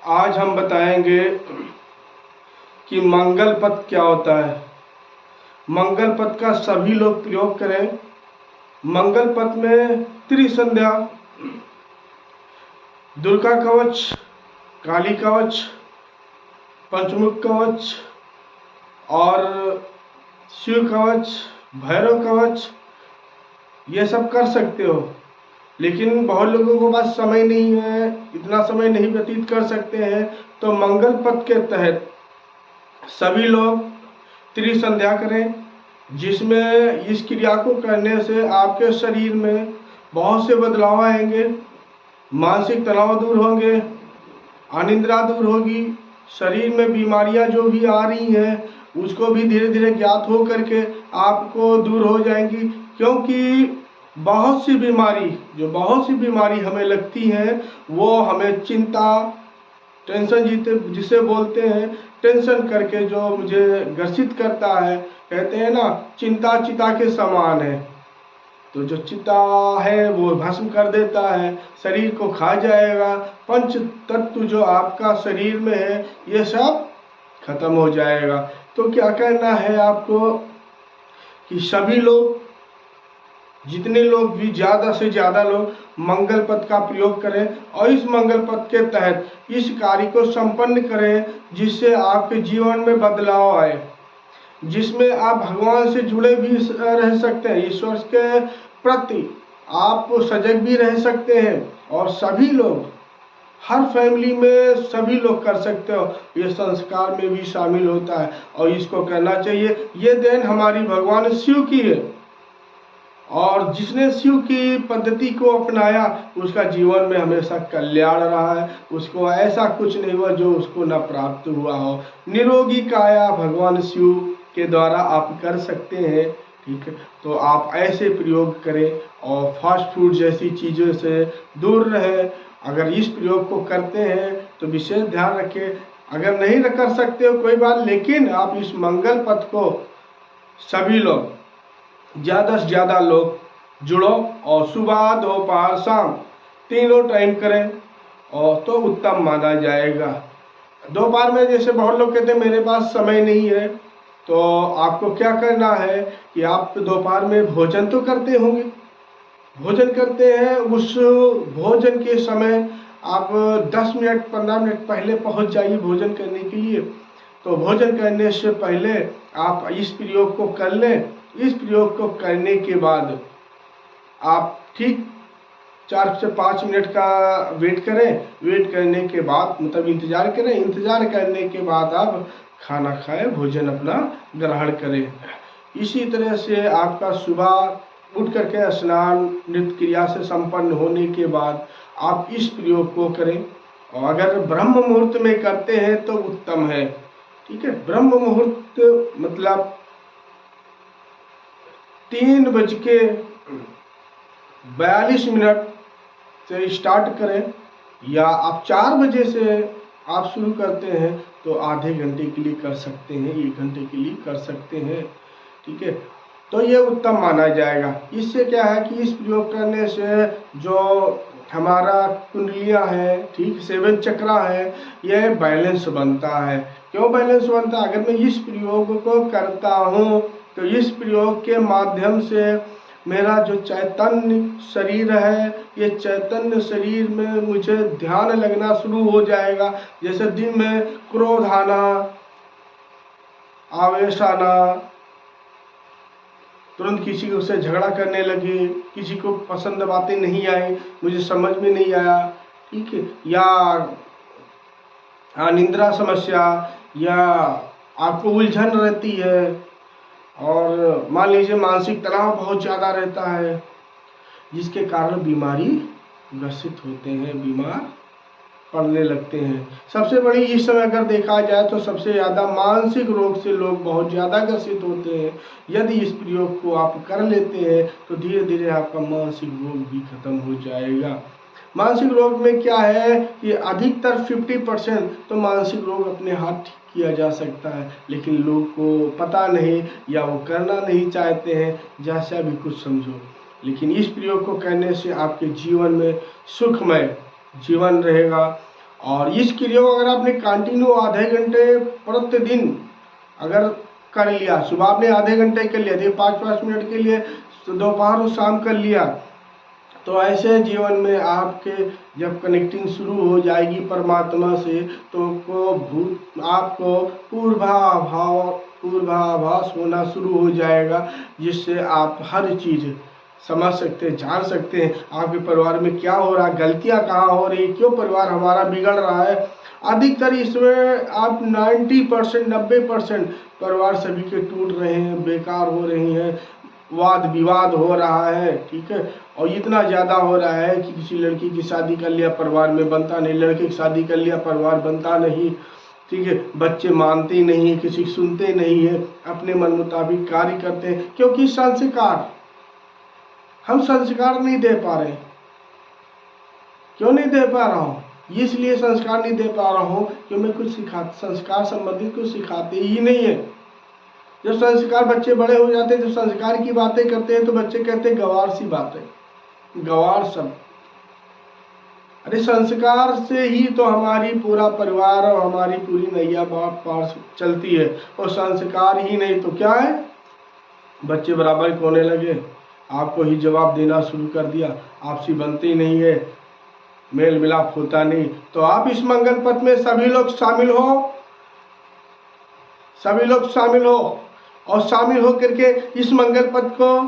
आज हम बताएंगे कि मंगल पथ क्या होता है। मंगल पथ का सभी लोग प्रयोग करें। मंगल पथ में त्रिसंध्या, दुर्गा कवच, काली कवच, पंचमुख कवच और शिव कवच, भैरव कवच, ये सब कर सकते हो। लेकिन बहुत लोगों के पास समय नहीं है, इतना समय नहीं व्यतीत कर सकते हैं, तो मंगल पथ के तहत सभी लोग त्रिसंध्या करें, जिसमें इस क्रिया को करने से आपके शरीर में बहुत से बदलाव आएंगे। मानसिक तनाव दूर होंगे, अनिद्रा दूर होगी, शरीर में बीमारियां जो भी आ रही हैं उसको भी धीरे धीरे ज्ञात हो करके आपको दूर हो जाएंगी। क्योंकि बहुत सी बीमारी हमें लगती हैं, वो हमें चिंता, टेंशन जिसे बोलते हैं, टेंशन करके जो मुझे ग्रसित करता है। कहते हैं ना, चिंता चिता के समान है। तो जो चिता है वो भस्म कर देता है, शरीर को खा जाएगा। पंच तत्व जो आपका शरीर में है ये सब खत्म हो जाएगा। तो क्या करना है आपको कि सभी लोग, जितने लोग भी, ज़्यादा से ज़्यादा लोग मंगल पथ का प्रयोग करें और इस मंगल पथ के तहत इस कार्य को संपन्न करें, जिससे आपके जीवन में बदलाव आए, जिसमें आप भगवान से जुड़े भी रह सकते हैं, ईश्वर के प्रति आप सजग भी रह सकते हैं। और सभी लोग, हर फैमिली में सभी लोग कर सकते हो, ये संस्कार में भी शामिल होता है और इसको करना चाहिए। ये देन हमारी भगवान शिव की है, और जिसने शिव की पद्धति को अपनाया उसका जीवन में हमेशा कल्याण रहा है। उसको ऐसा कुछ नहीं हुआ जो उसको न प्राप्त हुआ हो। निरोगी काया भगवान शिव के द्वारा आप कर सकते हैं। ठीक है, तो आप ऐसे प्रयोग करें और फास्ट फूड जैसी चीज़ों से दूर रहें। अगर इस प्रयोग को करते हैं तो विशेष ध्यान रखें। अगर नहीं कर सकते हो कोई बात, लेकिन आप इस मंगल पथ को सभी लोग, ज़्यादा से ज़्यादा लोग जुड़ो और सुबह दोपहर शाम तीनों टाइम करें और तो उत्तम माना जाएगा। दोपहर में जैसे बहुत लोग कहते हैं मेरे पास समय नहीं है, तो आपको क्या करना है कि आप दोपहर में भोजन तो करते होंगे, भोजन करते हैं, उस भोजन के समय आप 10 मिनट 15 मिनट पहले पहुंच जाइए भोजन करने के लिए। तो भोजन करने से पहले आप इस प्रयोग को कर लें। इस प्रयोग को करने के बाद आप ठीक 4 से 5 मिनट का वेट करें। वेट करने के बाद, मतलब इंतज़ार करें, इंतज़ार करने के बाद आप खाना खाएं, भोजन अपना ग्रहण करें। इसी तरह से आपका सुबह उठ करके स्नान नित्य क्रिया से संपन्न होने के बाद आप इस प्रयोग को करें। और अगर ब्रह्म मुहूर्त में करते हैं तो उत्तम है। ठीक है, ब्रह्म मुहूर्त मतलब 3:42 से स्टार्ट करें, या आप 4 बजे से आप शुरू करते हैं तो आधे घंटे के लिए कर सकते हैं, 1 घंटे के लिए कर सकते हैं। ठीक है, तो ये उत्तम माना जाएगा। इससे क्या है कि इस प्रयोग करने से जो हमारा कुंडलियाँ हैं, ठीक, 7 चक्रा है, ये बैलेंस बनता है। क्यों बैलेंस बनता है? अगर मैं इस प्रयोग को करता हूँ तो इस प्रयोग के माध्यम से मेरा जो चैतन्य शरीर है, ये चैतन्य शरीर में मुझे ध्यान लगना शुरू हो जाएगा। जैसे दिन में क्रोध आना, आवेश आना, तुरंत किसी से झगड़ा करने लगे, किसी को पसंद बातें नहीं आई, मुझे समझ में नहीं आया, ठीक है, या निंद्रा समस्या, या आपको उलझन रहती है, और मान लीजिए मानसिक तनाव बहुत ज़्यादा रहता है, जिसके कारण बीमारी ग्रसित होते हैं, बीमार पड़ने लगते हैं। सबसे बड़ी इस समय अगर देखा जाए तो सबसे ज़्यादा मानसिक रोग से लोग बहुत ज़्यादा ग्रसित होते हैं। यदि इस प्रयोग को आप कर लेते हैं तो धीरे धीरे आपका मानसिक रोग भी खत्म हो जाएगा। मानसिक रोग में क्या है कि अधिकतर 50% तो मानसिक रोग अपने हाथ ठीक किया जा सकता है, लेकिन लोग को पता नहीं या वो करना नहीं चाहते हैं, जैसा भी कुछ समझो। लेकिन इस प्रयोग को करने से आपके जीवन में सुखमय जीवन रहेगा और इस क्रिया को अगर आपने कंटिन्यू आधे घंटे प्रतिदिन अगर कर लिया, सुबह आपने आधे घंटे कर लिया, देखिए 5-5 मिनट के लिए दोपहर और शाम कर लिया, तो ऐसे जीवन में आपके जब कनेक्टिंग शुरू हो जाएगी परमात्मा से, तो आपको पूर्वाभास होना शुरू हो जाएगा, जिससे आप हर चीज़ समझ सकते हैं, जान सकते हैं आपके परिवार में क्या हो रहा है, गलतियां कहाँ हो रही, क्यों परिवार हमारा बिगड़ रहा है। अधिकतर इसमें आप 90% 90% परिवार सभी के टूट रहे हैं, बेकार हो रही हैं, वाद विवाद हो रहा है, ठीक है। और इतना ज़्यादा हो रहा है कि किसी लड़की की शादी कर लिया, परिवार में बनता नहीं, लड़के की शादी कर लिया, परिवार बनता नहीं, ठीक है। बच्चे मानते नहीं, किसी की सुनते नहीं है, अपने मन मुताबिक कार्य करते हैं, क्योंकि हम संस्कार नहीं दे पा रहे। क्यों नहीं दे पा रहा हूँ? इसलिए संस्कार नहीं दे पा रहा हूँ कि मैं कुछ संस्कार संबंधित कुछ सिखाते ही नहीं है। जब संस्कार बच्चे बड़े हो जाते हैं, जब संस्कार की बातें करते हैं, तो बच्चे कहते हैं गवार सी बातें, गवार सब। अरे संस्कार से ही तो हमारी पूरा परिवार और हमारी पूरी नैया बाप पार चलती है, और संस्कार ही नहीं तो क्या है? बच्चे बराबर होने लगे, आपको ही जवाब देना शुरू कर दिया, आपसी बनते ही नहीं है, मेल मिलाप होता नहीं। तो आप इस मंगल पथ में सभी लोग शामिल हो, सभी लोग शामिल हो, और शामिल हो करके इस मंगल पथ को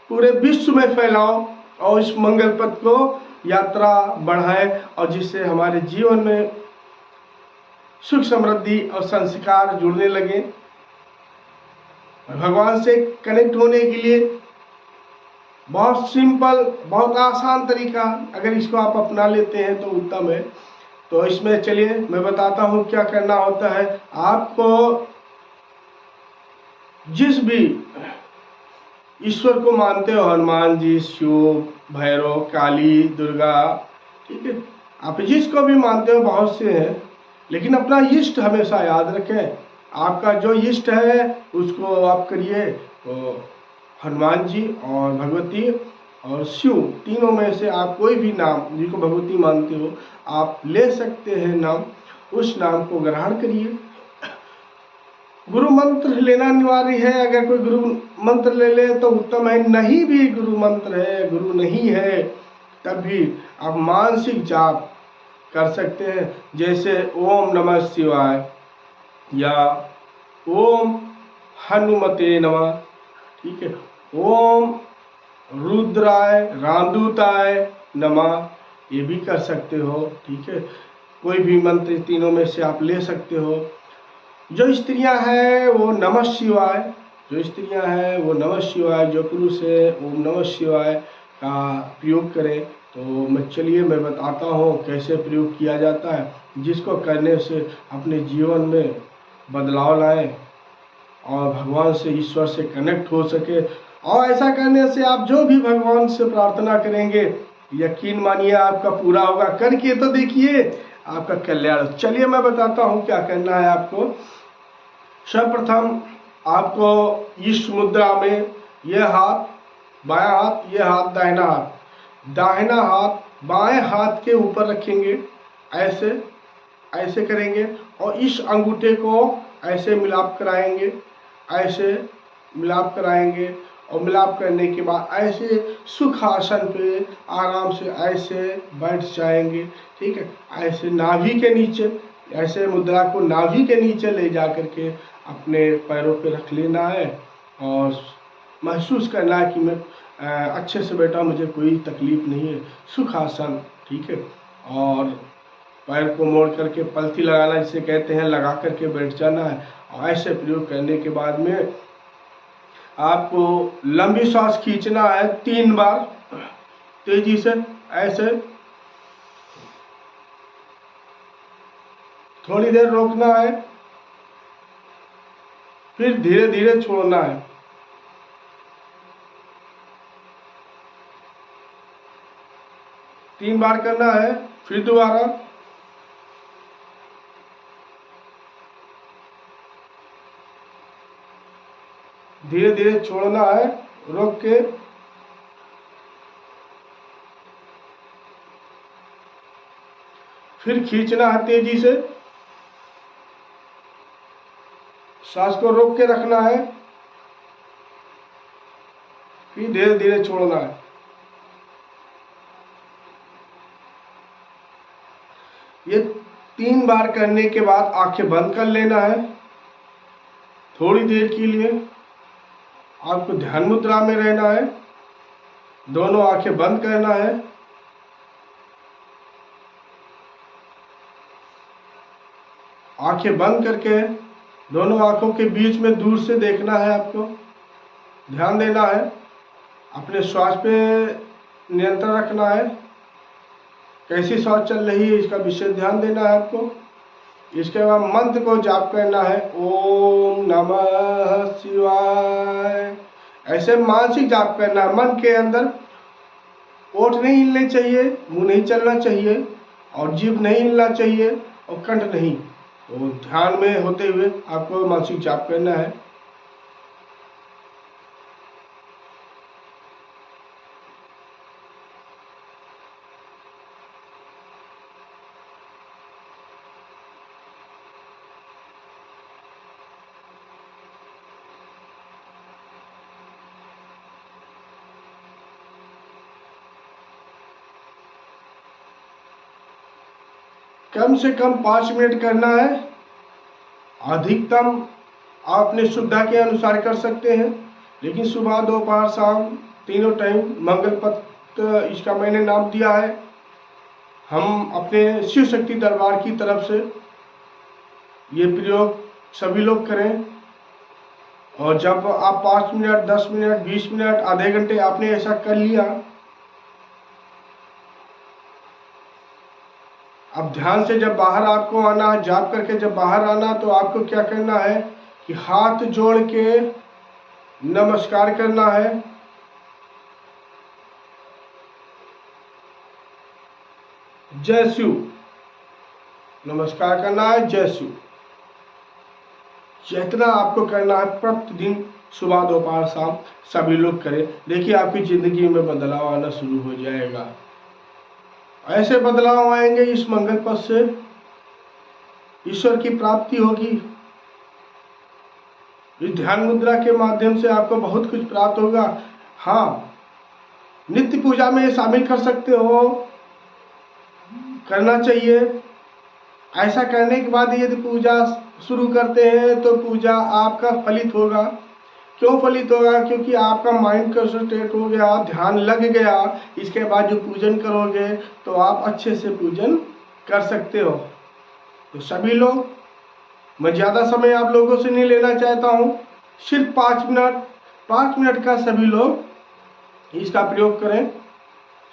पूरे विश्व में फैलाओ, और इस मंगल पथ को यात्रा बढ़ाए, और जिससे हमारे जीवन में सुख समृद्धि और संस्कार जुड़ने लगे। भगवान से कनेक्ट होने के लिए बहुत सिंपल, बहुत आसान तरीका, अगर इसको आप अपना लेते हैं तो उत्तम है। तो इसमें चलिए मैं बताता हूँ क्या करना होता है। आपको जिस भी ईश्वर को मानते हो, हनुमान जी, शिव, भैरव, काली, दुर्गा, ठीक है, आप जिसको भी मानते हो, बहुत से हैं, लेकिन अपना इष्ट हमेशा याद रखें। आपका जो इष्ट है उसको आप करिए, तो हनुमान जी और भगवती और शिव, तीनों में से आप कोई भी नाम जिसको भगवती मानते हो आप ले सकते हैं नाम, उस नाम को ग्रहण करिए। गुरु मंत्र लेना अनिवार्य है, अगर कोई गुरु मंत्र ले ले तो उत्तम है, नहीं भी गुरु मंत्र है, गुरु नहीं है, तब भी आप मानसिक जाप कर सकते हैं, जैसे ओम नमः शिवाय या ओम हनुमते नमः, ठीक है, ओम रुद्राय रामदूताय नमः, ये भी कर सकते हो, ठीक है। कोई भी मंत्र तीनों में से आप ले सकते हो। जो स्त्रियां हैं वो नमः शिवाय, जो स्त्रियां हैं वो नमः शिवाय, जो पुरुष है ओम नमः शिवाय का प्रयोग करें। तो चलिए मैं बताता हूँ कैसे प्रयोग किया जाता है, जिसको करने से अपने जीवन में बदलाव लाएं और भगवान से, ईश्वर से कनेक्ट हो सके। और ऐसा करने से आप जो भी भगवान से प्रार्थना करेंगे, यकीन मानिए आपका पूरा होगा। करके तो देखिए, आपका कल्याण। चलिए मैं बताता हूँ क्या करना है आपको। सर्वप्रथम आपको इस मुद्रा में यह हाथ बायां हाथ, यह हाथ दाहिना हाथ बाएं हाथ के ऊपर रखेंगे, ऐसे ऐसे करेंगे, और इस अंगूठे को ऐसे मिलाप कराएंगे, ऐसे मिलाप कराएंगे, और मिलाप करने के बाद ऐसे सुखासन पे आराम से ऐसे बैठ जाएंगे, ठीक है। ऐसे नाभि के नीचे, ऐसे मुद्रा को नाभि के नीचे ले जा करके अपने पैरों पे रख लेना है, और महसूस करना है कि मैं अच्छे से बैठा, मुझे कोई तकलीफ नहीं है, सुखासन, ठीक है। और पैर को मोड़ करके पलथी लगाना जिसे कहते हैं, लगा करके बैठ जाना है। और ऐसे प्रयोग करने के बाद में आपको लंबी सांस खींचना है 3 बार तेजी से, ऐसे थोड़ी देर रोकना है, फिर धीरे धीरे छोड़ना है। तीन बार करना है, फिर दोबारा, धीरे धीरे छोड़ना है, रोक के, फिर खींचना है तेजी से, सांस को रोक के रखना है, फिर धीरे धीरे छोड़ना है। ये 3 बार करने के बाद आंखें बंद कर लेना है। थोड़ी देर के लिए आपको ध्यान मुद्रा में रहना है, दोनों आंखें बंद करना है। आंखें बंद करके दोनों आंखों के बीच में दूर से देखना है, आपको ध्यान देना है, अपने श्वास पे नियंत्रण रखना है, कैसी श्वास चल रही है इसका विशेष ध्यान देना है आपको। इसके बाद मंत्र को जाप करना है, ओम नमः शिवाय। ऐसे मानसिक जाप करना है, मन के अंदर ओठ नहीं हिलने चाहिए, मुंह नहीं चलना चाहिए और जीभ नहीं हिलना चाहिए और कंठ नहीं। तो ध्यान में होते हुए आपको मानसिक जाप करना है। कम से कम 5 मिनट करना है। अधिकतम आप अपने सुविधा के अनुसार कर सकते हैं, लेकिन सुबह दोपहर शाम तीनों टाइम मंगल पत्र इसका मैंने नाम दिया है। हम अपने शिव शक्ति दरबार की तरफ से ये प्रयोग सभी लोग करें। और जब आप 5 मिनट 10 मिनट 20 मिनट आधे घंटे आपने ऐसा कर लिया, अब ध्यान से जब बाहर आपको आना है, जाप करके जब बाहर आना, तो आपको क्या करना है कि हाथ जोड़ के नमस्कार करना है। जय शिव, नमस्कार करना है, जय शिव। जितना आपको करना है प्रतिदिन सुबह दोपहर शाम सभी लोग करें। देखिए आपकी जिंदगी में बदलाव आना शुरू हो जाएगा। ऐसे बदलाव आएंगे, इस मंगल पथ से ईश्वर की प्राप्ति होगी। इस ध्यान मुद्रा के माध्यम से आपको बहुत कुछ प्राप्त होगा। हाँ, नित्य पूजा में शामिल कर सकते हो, करना चाहिए। ऐसा करने के बाद यदि पूजा शुरू करते हैं तो पूजा आपका फलित होगा। क्यों फलित होगा? क्योंकि आपका माइंड कंसंट्रेट हो गया, ध्यान लग गया। इसके बाद जो पूजन करोगे तो आप अच्छे से पूजन कर सकते हो। तो सभी लोग, मैं ज़्यादा समय आप लोगों से नहीं लेना चाहता हूँ, सिर्फ 5 मिनट का सभी लोग इसका प्रयोग करें।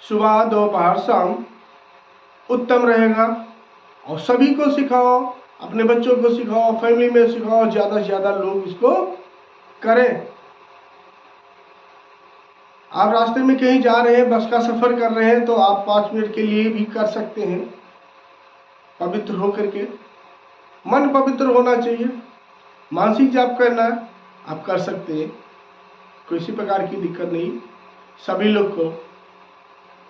सुबह दोपहर शाम उत्तम रहेगा। और सभी को सिखाओ, अपने बच्चों को सिखाओ, फैमिली में सिखाओ, ज़्यादा से ज़्यादा लोग इसको करें। आप रास्ते में कहीं जा रहे हैं, बस का सफर कर रहे हैं, तो आप 5 मिनट के लिए भी कर सकते हैं। पवित्र होकर के, मन पवित्र होना चाहिए। मानसिक जाप करना है, आप कर सकते हैं, किसी प्रकार की दिक्कत नहीं सभी लोग को।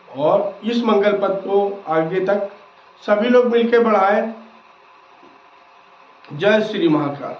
और इस मंगल पथ को आगे तक सभी लोग मिलकर बढ़ाएं। जय श्री महाकाल।